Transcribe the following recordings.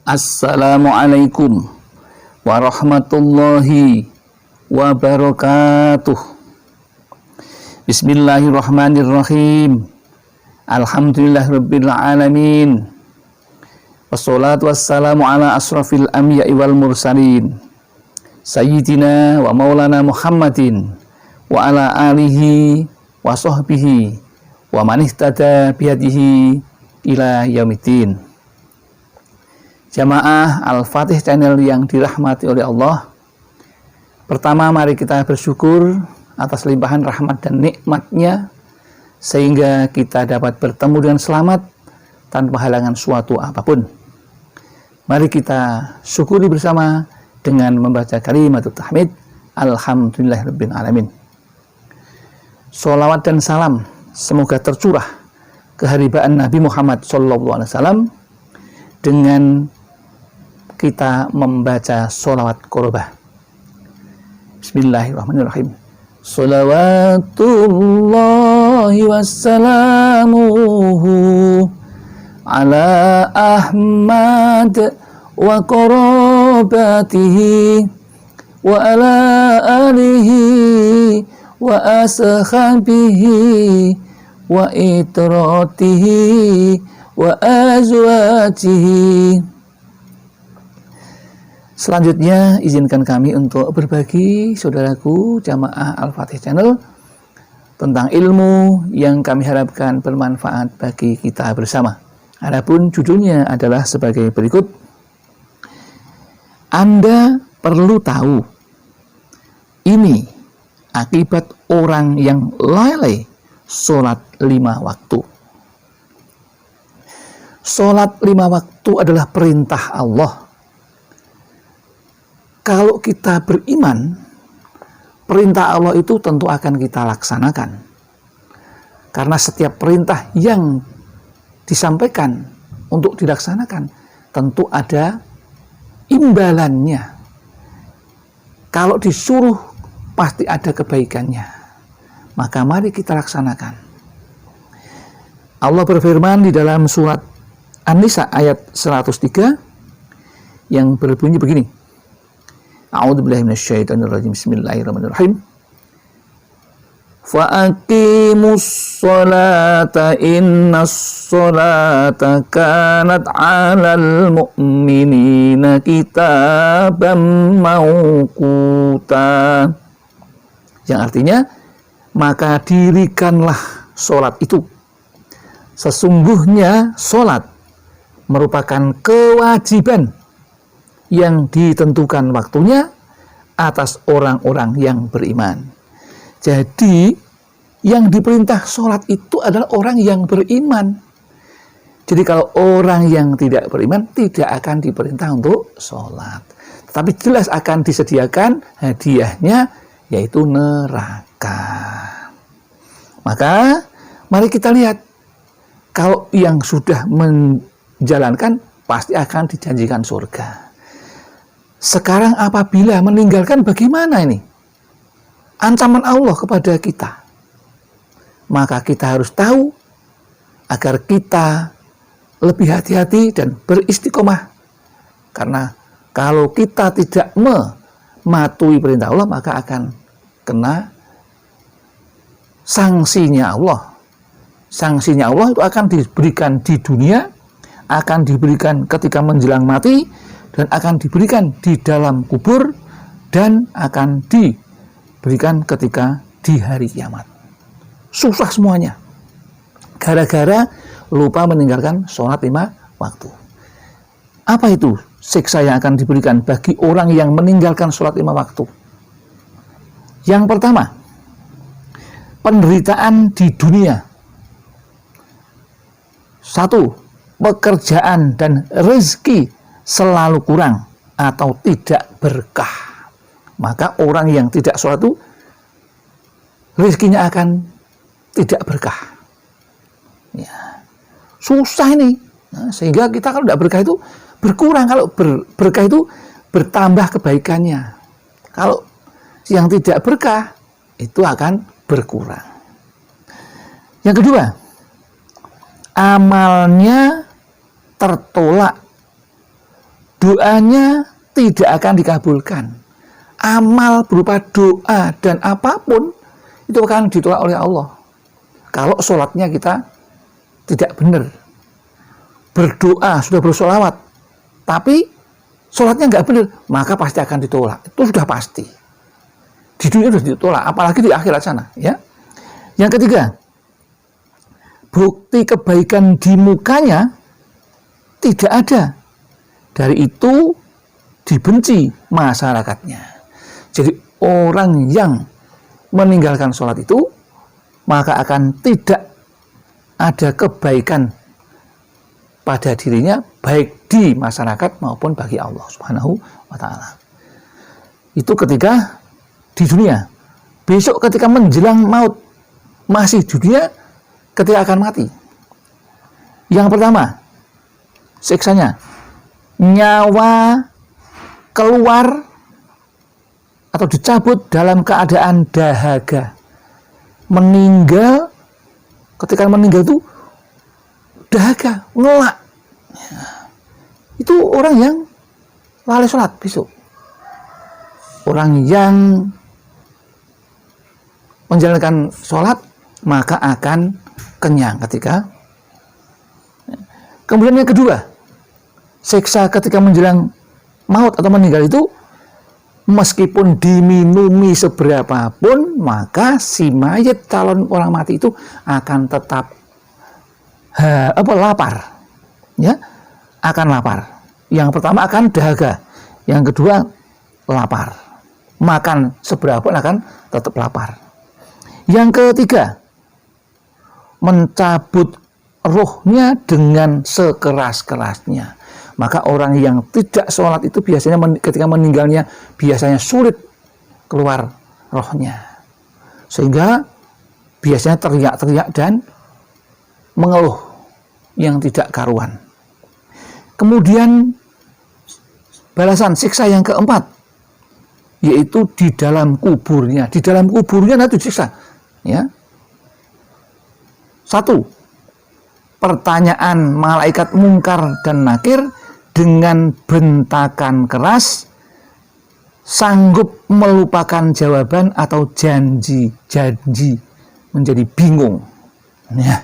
Assalamualaikum warahmatullahi wabarakatuh. Bismillahirrahmanirrahim. Alhamdulillahirabbil alamin. Wassalatu wassalamu ala asrafil anbiya'i wal mursalin. Sayyidina wa maulana Muhammadin wa ala alihi wa sahbihi wa man ihtada bihadihi ila yaumiddin. Jamaah Al-Fatih Channel yang dirahmati oleh Allah. Pertama, mari kita bersyukur atas limpahan rahmat dan nikmatnya sehingga kita dapat bertemu dengan selamat tanpa halangan suatu apapun. Mari kita syukuri bersama dengan membaca kalimat tahmid. Alhamdulillahirabbil alamin. Sholawat dan salam semoga tercurah keharibaan Nabi Muhammad SAW dengan kita membaca sholawat qorobah. Bismillahirrahmanirrahim. Sholawatullahi wassalamuhu ala Ahmad wa qorobatihi wa ala alihi wa ashabihi wa itratihi wa azwajihi. Selanjutnya izinkan kami untuk berbagi saudaraku jamaah Al-Fatih Channel tentang ilmu yang kami harapkan bermanfaat bagi kita bersama. Adapun judulnya adalah sebagai berikut. Anda perlu tahu ini akibat orang yang lalai sholat 5 waktu. Sholat 5 waktu adalah perintah Allah. Kalau kita beriman, perintah Allah itu tentu akan kita laksanakan. Karena setiap perintah yang disampaikan untuk dilaksanakan, tentu ada imbalannya. Kalau disuruh, pasti ada kebaikannya. Maka mari kita laksanakan. Allah berfirman di dalam surat An-Nisa ayat 103 yang berbunyi begini. A'udzubillahi minasyaitonirrajim. Bismillahirrahmanirrahim. Faqimus sholata innas sholata kanat 'alal mu'minina kitaban mauquta. Yang artinya, maka dirikanlah sholat itu. Sesungguhnya sholat merupakan kewajiban yang ditentukan waktunya atas orang-orang yang beriman. Jadi yang diperintah sholat itu adalah orang yang beriman. Jadi kalau orang yang tidak beriman tidak akan diperintah untuk sholat. Tetapi jelas akan disediakan hadiahnya, yaitu neraka. Maka mari kita lihat, kalau yang sudah menjalankan pasti akan dijanjikan surga. Sekarang apabila meninggalkan, bagaimana ini? Ancaman Allah kepada kita. Maka kita harus tahu agar kita lebih hati-hati dan beristiqomah. Karena kalau kita tidak mematuhi perintah Allah, maka akan kena sanksinya Allah. Sanksinya Allah itu akan diberikan di dunia, akan diberikan ketika menjelang mati, dan akan diberikan di dalam kubur, dan akan diberikan ketika di hari kiamat. Susah semuanya. Gara-gara lupa meninggalkan sholat 5 waktu. Apa itu siksa yang akan diberikan bagi orang yang meninggalkan sholat 5 waktu? Yang pertama, penderitaan di dunia. 1. Pekerjaan dan rezeki selalu kurang atau tidak berkah. Maka orang yang tidak sholat itu rezekinya akan tidak berkah. Ya. Susah ini. Nah, sehingga kita kalau tidak berkah itu berkurang. Kalau berkah itu bertambah kebaikannya. Kalau yang tidak berkah itu akan berkurang. Yang kedua, amalnya tertolak doanya tidak akan dikabulkan. Amal berupa doa dan apapun itu akan ditolak oleh Allah. Kalau sholatnya kita tidak benar. Berdoa, sudah bersolawat, tapi sholatnya nggak benar, maka pasti akan ditolak. Itu sudah pasti. Di dunia sudah ditolak, apalagi di akhirat sana. Ya. Yang ketiga, bukti kebaikan di mukanya tidak ada. Dari itu dibenci masyarakatnya. Jadi orang yang meninggalkan sholat itu, maka akan tidak ada kebaikan pada dirinya, baik di masyarakat maupun bagi Allah Subhanahu wa ta'ala. Itu ketika di dunia. Besok ketika menjelang maut, masih di dunia, ketika akan mati. Yang pertama, siksanya, nyawa keluar atau dicabut dalam keadaan dahaga. Meninggal, ketika meninggal itu dahaga, ngelak. Itu orang yang lalai sholat besok. Orang yang menjalankan sholat maka akan kenyang ketika. Kemudian yang kedua, siksa ketika menjelang maut atau meninggal itu, meskipun diminumi seberapapun, maka si mayat calon orang mati itu akan tetap lapar. Ya, akan lapar. Yang pertama akan dahaga, yang kedua lapar. Makan seberapapun akan tetap lapar. Yang ketiga, mencabut rohnya dengan sekeras-kerasnya. Maka orang yang tidak sholat itu biasanya ketika meninggalnya biasanya sulit keluar rohnya. Sehingga biasanya teriak-teriak dan mengeluh yang tidak karuan. Kemudian balasan siksa yang keempat, yaitu di dalam kuburnya. Di dalam kuburnya nanti disiksa. Ya. 1. Pertanyaan malaikat mungkar dan nakir dengan bentakan keras, sanggup melupakan jawaban atau janji menjadi bingung. Ya,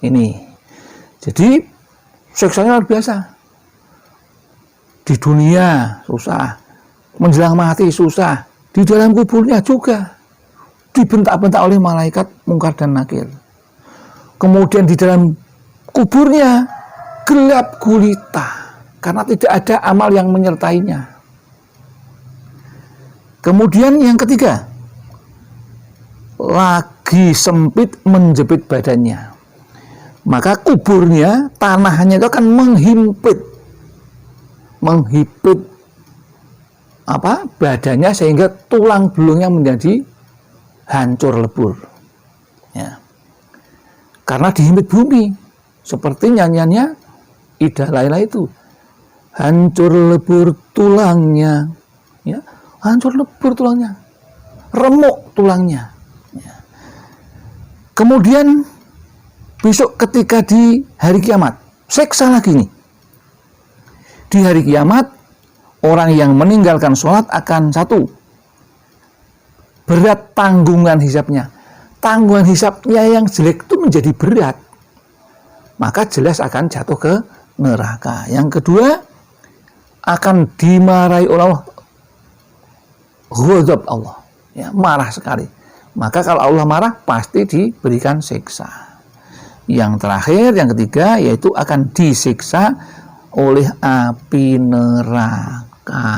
ini. Jadi siksanya luar biasa. Di dunia susah, menjelang mati susah, di dalam kuburnya juga dibentak-bentak oleh malaikat mungkar dan nakir. Kemudian di dalam kuburnya gelap gulita karena tidak ada amal yang menyertainya. Kemudian yang ketiga, lagi sempit menjepit badannya. Maka kuburnya, tanahnya itu akan menghimpit badannya sehingga tulang belulangnya menjadi hancur lebur. Ya. Karena dihimpit bumi. Seperti nyanyiannya Ida Laila itu, hancur lebur tulangnya, ya, hancur lebur tulangnya, remuk tulangnya. Ya. Kemudian besok ketika di hari kiamat, seksa lagi nih. Di hari kiamat, orang yang meninggalkan sholat akan 1, berat tanggungan hisabnya. Tanggungan hisabnya yang jelek itu menjadi berat, maka jelas akan jatuh ke neraka. Yang kedua, akan dimarahi Allah, ghadab Allah, ya, marah sekali. Maka kalau Allah marah, pasti diberikan siksa. Yang terakhir, yang ketiga, yaitu akan disiksa oleh api neraka.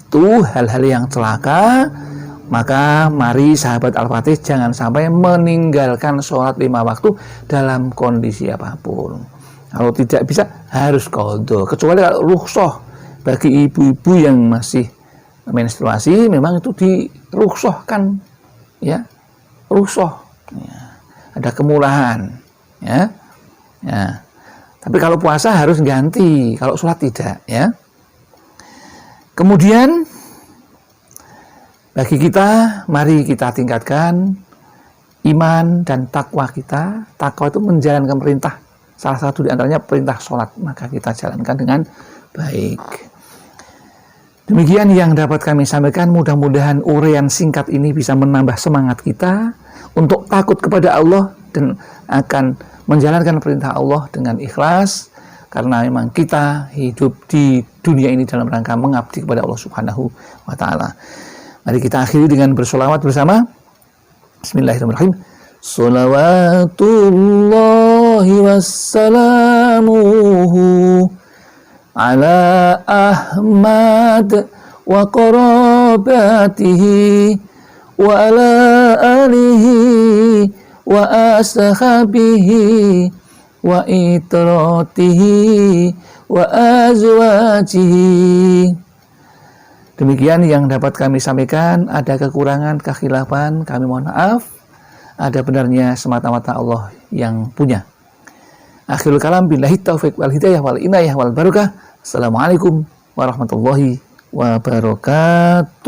Itu hal-hal yang celaka. Maka mari sahabat Al-Fatih jangan sampai meninggalkan sholat 5 waktu dalam kondisi apapun. Kalau tidak bisa harus qadha. Kecuali kalau rukhsah bagi ibu-ibu yang masih menstruasi, memang itu dirukhsahkan, ya, rukhsah. Ya. Ada kemurahan, ya. Ya. Tapi kalau puasa harus ganti, kalau sholat tidak, ya. Kemudian bagi kita, mari kita tingkatkan iman dan takwa kita. Takwa itu menjalankan perintah salah satu di antaranya perintah sholat, maka kita jalankan dengan baik. Demikian yang dapat kami sampaikan, mudah-mudahan uraian singkat ini bisa menambah semangat kita untuk takut kepada Allah dan akan menjalankan perintah Allah dengan ikhlas, karena memang kita hidup di dunia ini dalam rangka mengabdi kepada Allah Subhanahu wa Ta'ala. Mari kita akhiri dengan bersolawat bersama. Bismillahirrahmanirrahim. Salawatullahi wassalamuhu ala Ahmad wa qarabatihi wa ala alihi wa ashabihi wa itratihi wa azwajihi. Demikian yang dapat kami sampaikan. Ada kekurangan, kekhilafan, kami mohon maaf. Ada benarnya semata-mata Allah yang punya. Akhirul kalam, billahi taufiq wal hidayah wal inayah wal barakah. Assalamualaikum warahmatullahi wabarakatuh.